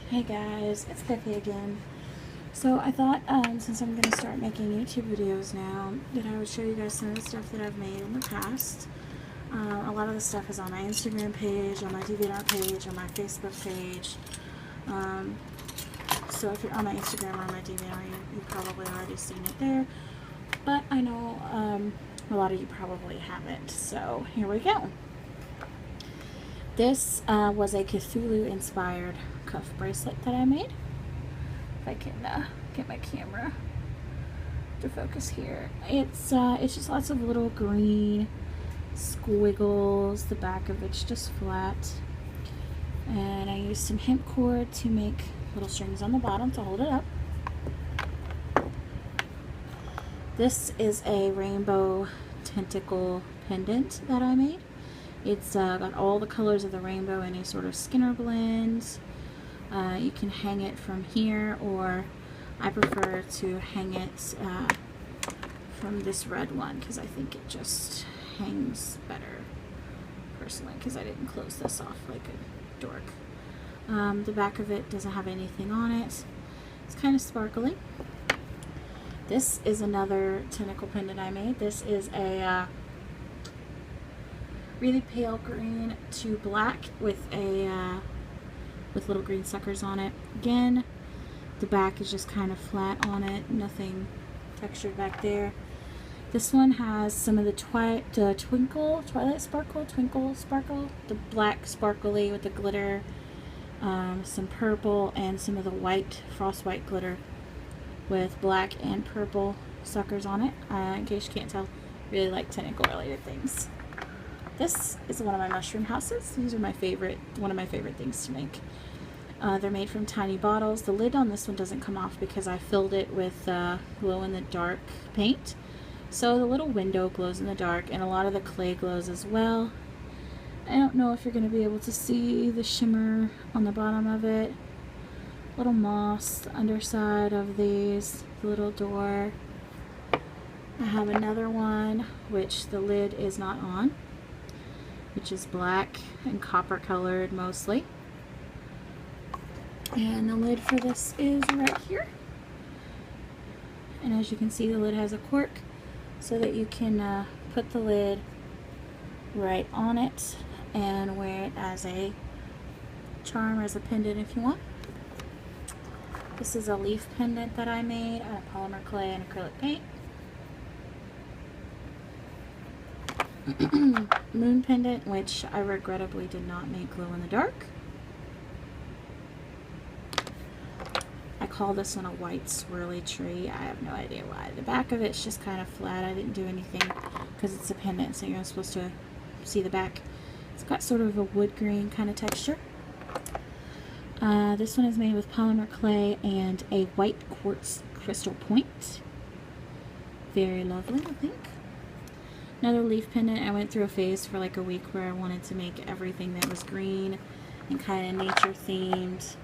Hey guys, it's Vicky again. So I thought since I'm going to start making YouTube videos now that I would show you guys some of the stuff that I've made in the past. A lot of the stuff is on my Instagram page, on my DeviantArt page, on my Facebook page. So if you're on my Instagram or on my DeviantArt, you've probably already seen it there. But I know a lot of you probably haven't. So here we go. This was a Cthulhu-inspired cuff bracelet that I made. If I can get my camera to focus here. It's just lots of little green squiggles. The back of it's just flat. And I used some hemp cord to make little strings on the bottom to hold it up. This is a rainbow tentacle pendant that I made. It's got all the colors of the rainbow in a sort of Skinner blend. You can hang it from here, or I prefer to hang it from this red one because I think it just hangs better personally, because I didn't close this off like a dork. The back of it doesn't have anything on it. It's kind of sparkly. This is another tentacle pendant I made. This is a really pale green to black with a with little green suckers on it. Again, the back is just kind of flat on it, nothing textured back there. This one has some of the Twilight Sparkle, the black sparkly with the glitter, some purple, and some of the white, frost white glitter with black and purple suckers on it. In case you can't tell, really like tentacle related things. This is one of my mushroom houses. These are one of my favorite things to make. They're made from tiny bottles. The lid on this one doesn't come off because I filled it with glow-in-the-dark paint. So the little window glows in the dark, and a lot of the clay glows as well. I don't know if you're going to be able to see the shimmer on the bottom of it. Little moss, the underside of these, the little door. I have another one, which the lid is not on, which is black and copper colored mostly. And the lid for this is right here. And as you can see, the lid has a cork so that you can put the lid right on it and wear it as a charm or as a pendant if you want. This is a leaf pendant that I made out of polymer clay and acrylic paint. Moon pendant, which I regrettably did not make glow in the dark. I call this one a white swirly tree. I have no idea why. The back of it's just kind of flat. I didn't do anything because it's a pendant, so you're not supposed to see the back. It's got sort of a wood grain kind of texture. This one is made with polymer clay and a white quartz crystal point. Very lovely, I think. Another leaf pendant. I went through a phase for like a week where I wanted to make everything that was green and kind of nature themed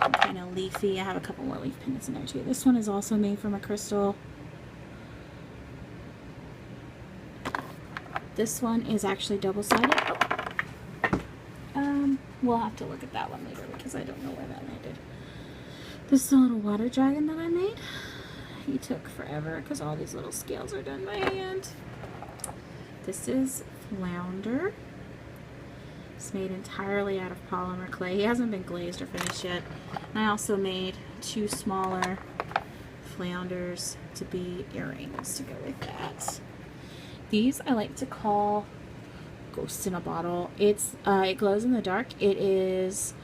and kind of leafy. I have a couple more leaf pendants in there too. This one is also made from a crystal. This one is actually double-sided. We'll have to look at that one later because I don't know where that landed. This is a little water dragon that I made. He took forever because all these little scales are done by hand. This is Flounder. It's made entirely out of polymer clay. He hasn't been glazed or finished yet. I also made two smaller flounders to be earrings to go with that. These I like to call ghosts in a bottle. It glows in the dark. It is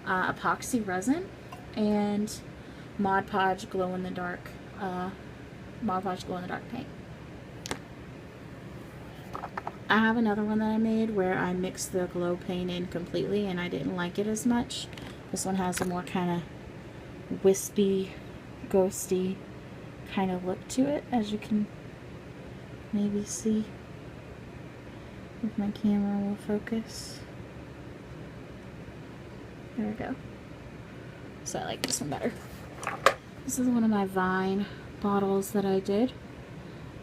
epoxy resin and Mod Podge glow in the dark paint. I have another one that I made where I mixed the glow paint in completely and I didn't like it as much. This one has a more kind of wispy, ghosty kind of look to it, as you can maybe see if my camera will focus. There we go. So I like this one better. This is one of my vine bottles that I did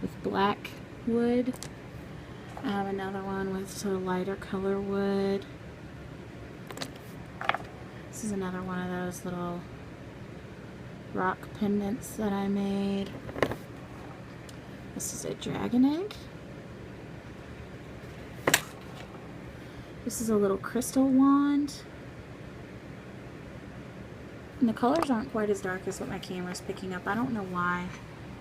with black wood. I have another one with sort of lighter color wood. This is another one of those little rock pendants that I made. This is a dragon egg. This is a little crystal wand. And the colors aren't quite as dark as what my camera's picking up. I don't know why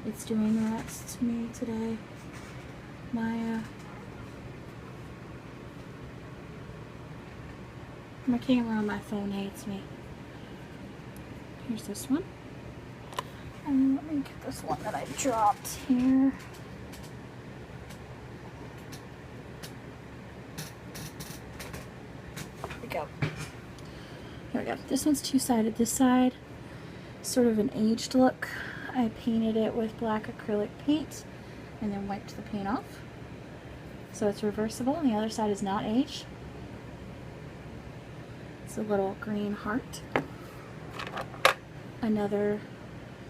it's doing that to me today. My camera on my phone hates me. Here's this one. And let me get this one that I dropped here. There we go. There we go. This one's two-sided. This side, sort of an aged look. I painted it with black acrylic paint and then wiped the paint off. So it's reversible, and the other side is not aged. It's a little green heart. Another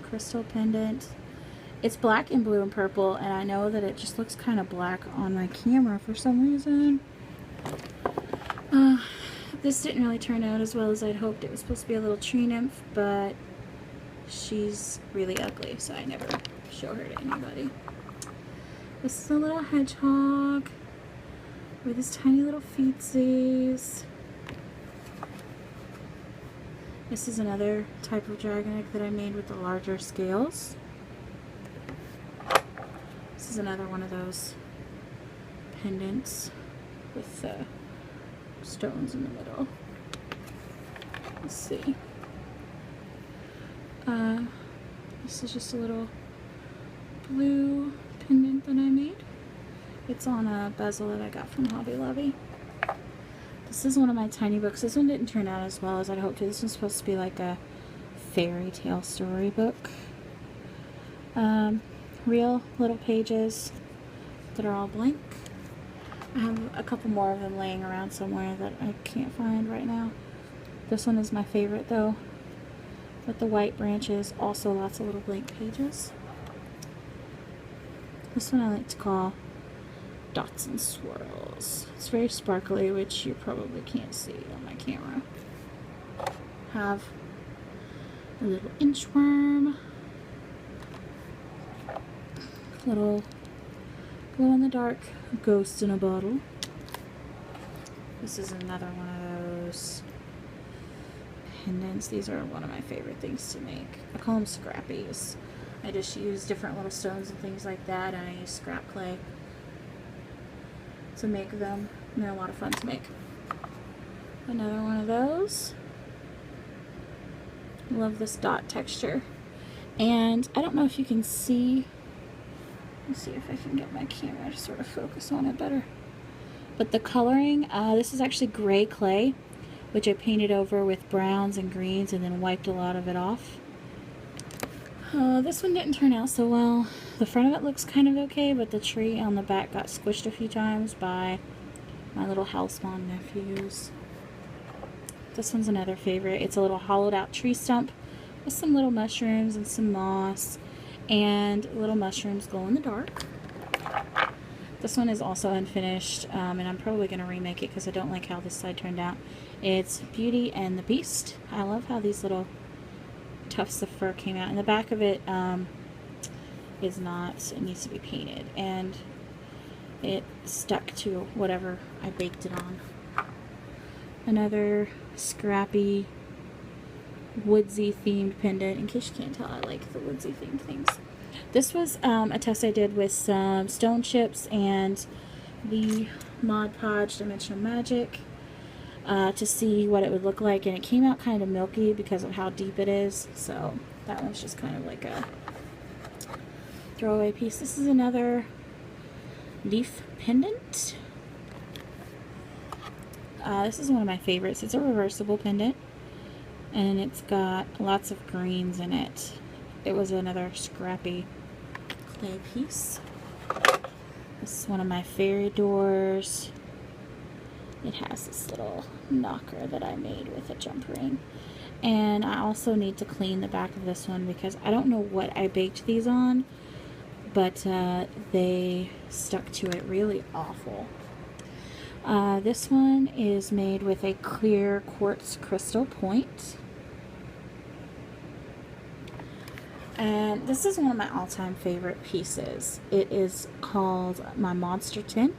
crystal pendant. It's black and blue and purple, and I know that it just looks kind of black on my camera for some reason. This didn't really turn out as well as I'd hoped. It was supposed to be a little tree nymph, but she's really ugly, so I never show her to anybody. This is a little hedgehog with his tiny little feetsies. This is another type of dragon egg that I made with the larger scales. This is another one of those pendants with stones in the middle. Let's see. This is just a little blue pendant that I made. It's on a bezel that I got from Hobby Lobby. This is one of my tiny books. This one didn't turn out as well as I'd hoped to. This one's supposed to be like a fairy tale storybook. Real little pages that are all blank. I have a couple more of them laying around somewhere that I can't find right now. This one is my favorite though, with the white branches, also lots of little blank pages. This one I like to call Dots and Swirls. It's very sparkly, which you probably can't see on my camera. Have a little inchworm, little glow-in-the-dark ghost in a bottle. This is another one of those pendants. These are one of my favorite things to make. I call them scrappies. I just use different little stones and things like that, and I use scrap clay to make them, and they're a lot of fun to make. Another one of those. Love this dot texture. And I don't know if you can see, let's see if I can get my camera to sort of focus on it better. But the coloring, this is actually gray clay, which I painted over with browns and greens and then wiped a lot of it off. This one didn't turn out so well. The front of it looks kind of okay, but the tree on the back got squished a few times by my little housemaid nephews. This one's another favorite. It's a little hollowed out tree stump with some little mushrooms and some moss and little mushrooms glow in the dark. This one is also unfinished, and I'm probably going to remake it because I don't like how this side turned out. It's Beauty and the Beast. I love how these little tufts of fur came out, and the back of it is not, it needs to be painted, and it stuck to whatever I baked it on. Another scrappy woodsy themed pendant. In case you can't tell, I like the woodsy themed things. This was a test I did with some stone chips and the Mod Podge Dimensional Magic to see what it would look like, and it came out kind of milky because of how deep it is, so that one's just kind of like a throwaway piece. This is another leaf pendant. This is one of my favorites. It's a reversible pendant, and it's got lots of greens in it. It was another scrappy clay piece. This is one of my fairy doors. It has this little knocker that I made with a jump ring. And I also need to clean the back of this one because I don't know what I baked these on, but they stuck to it really awful. This one is made with a clear quartz crystal point. And this is one of my all-time favorite pieces. It is called my Monster Tin.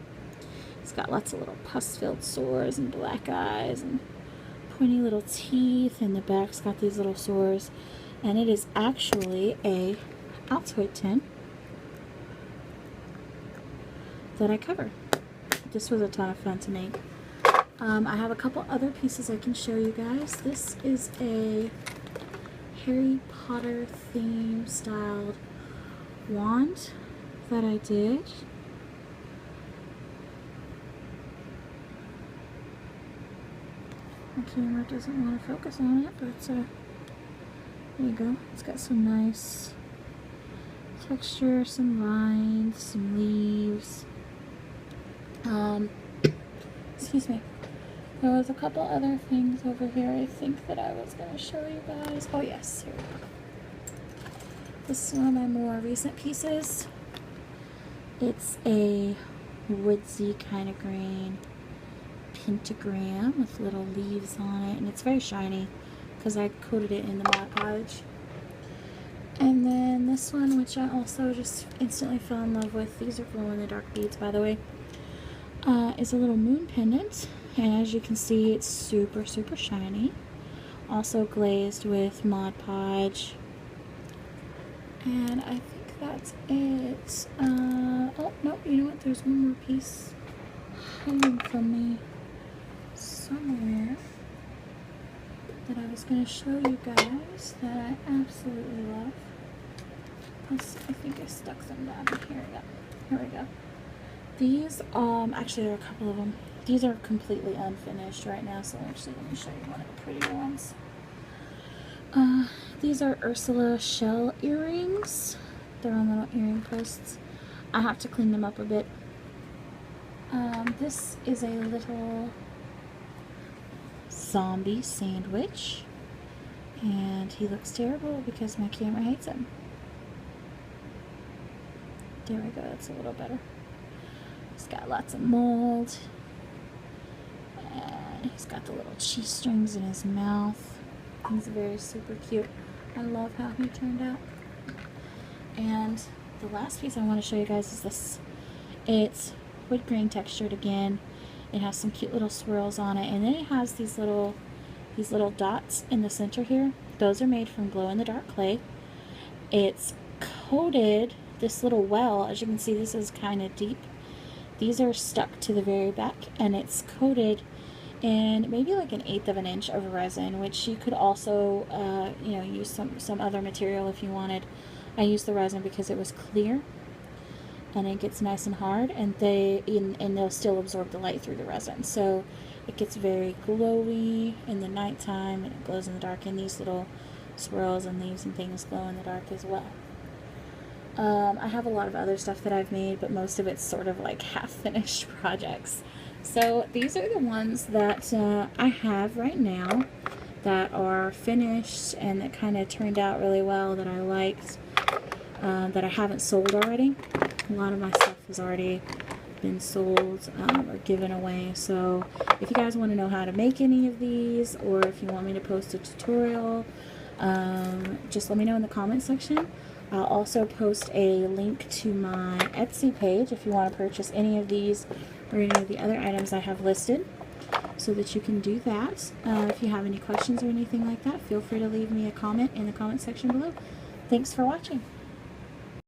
It's got lots of little pus-filled sores and black eyes and pointy little teeth, and the back's got these little sores. And it is actually a Altoid tin that I cover. This was a ton of fun to make. I have a couple other pieces I can show you guys. This is a Harry Potter theme styled wand that I did. My camera doesn't want to focus on it, but there you go. It's got some nice texture, some vines, some leaves. Excuse me. There was a couple other things over here I think that I was going to show you guys. Oh yes, here we go. This is one of my more recent pieces. It's a woodsy kind of grain pentagram with little leaves on it, and it's very shiny because I coated it in the Mod Podge. And then this one, which I also just instantly fell in love with, these are glow-in-the-dark beads, by the way, is a little moon pendant, and as you can see, it's super, super shiny. Also glazed with Mod Podge. And I think that's it. Oh, no, you know what? There's one more piece hiding from me somewhere that I was going to show you guys that I absolutely love. Plus, I think I stuck them down here. Here we go. These, actually there are a couple of them. These are completely unfinished right now, so actually let me show you one of the prettier ones. These are Ursula shell earrings. They're on little earring posts. I have to clean them up a bit. This is a little zombie sandwich, and he looks terrible because my camera hates him. There we go, that's a little better. He's got lots of mold, and he's got the little cheese strings in his mouth. He's very super cute. I love how he turned out. And the last piece I want to show you guys is this. It's wood grain textured again. It has some cute little swirls on it, and then it has these little dots in the center here. Those are made from glow-in-the-dark clay. It's coated, this little well, as you can see, this is kind of deep. These are stuck to the very back, and it's coated in maybe like 1/8 of an inch of resin, which you could also you know, use some other material if you wanted. I used the resin because it was clear and it gets nice and hard, and they'll still absorb the light through the resin, so it gets very glowy in the nighttime, and it glows in the dark, and these little swirls and leaves and things glow in the dark as well. I have a lot of other stuff that I've made, but most of it's sort of like half-finished projects. So these are the ones that I have right now that are finished and that kind of turned out really well, that I liked, that I haven't sold already. A lot of my stuff has already been sold or given away. So if you guys want to know how to make any of these, or if you want me to post a tutorial, just let me know in the comment section. I'll also post a link to my Etsy page if you want to purchase any of these or any of the other items I have listed, so that you can do that. If you have any questions or anything like that, feel free to leave me a comment in the comment section below. Thanks for watching.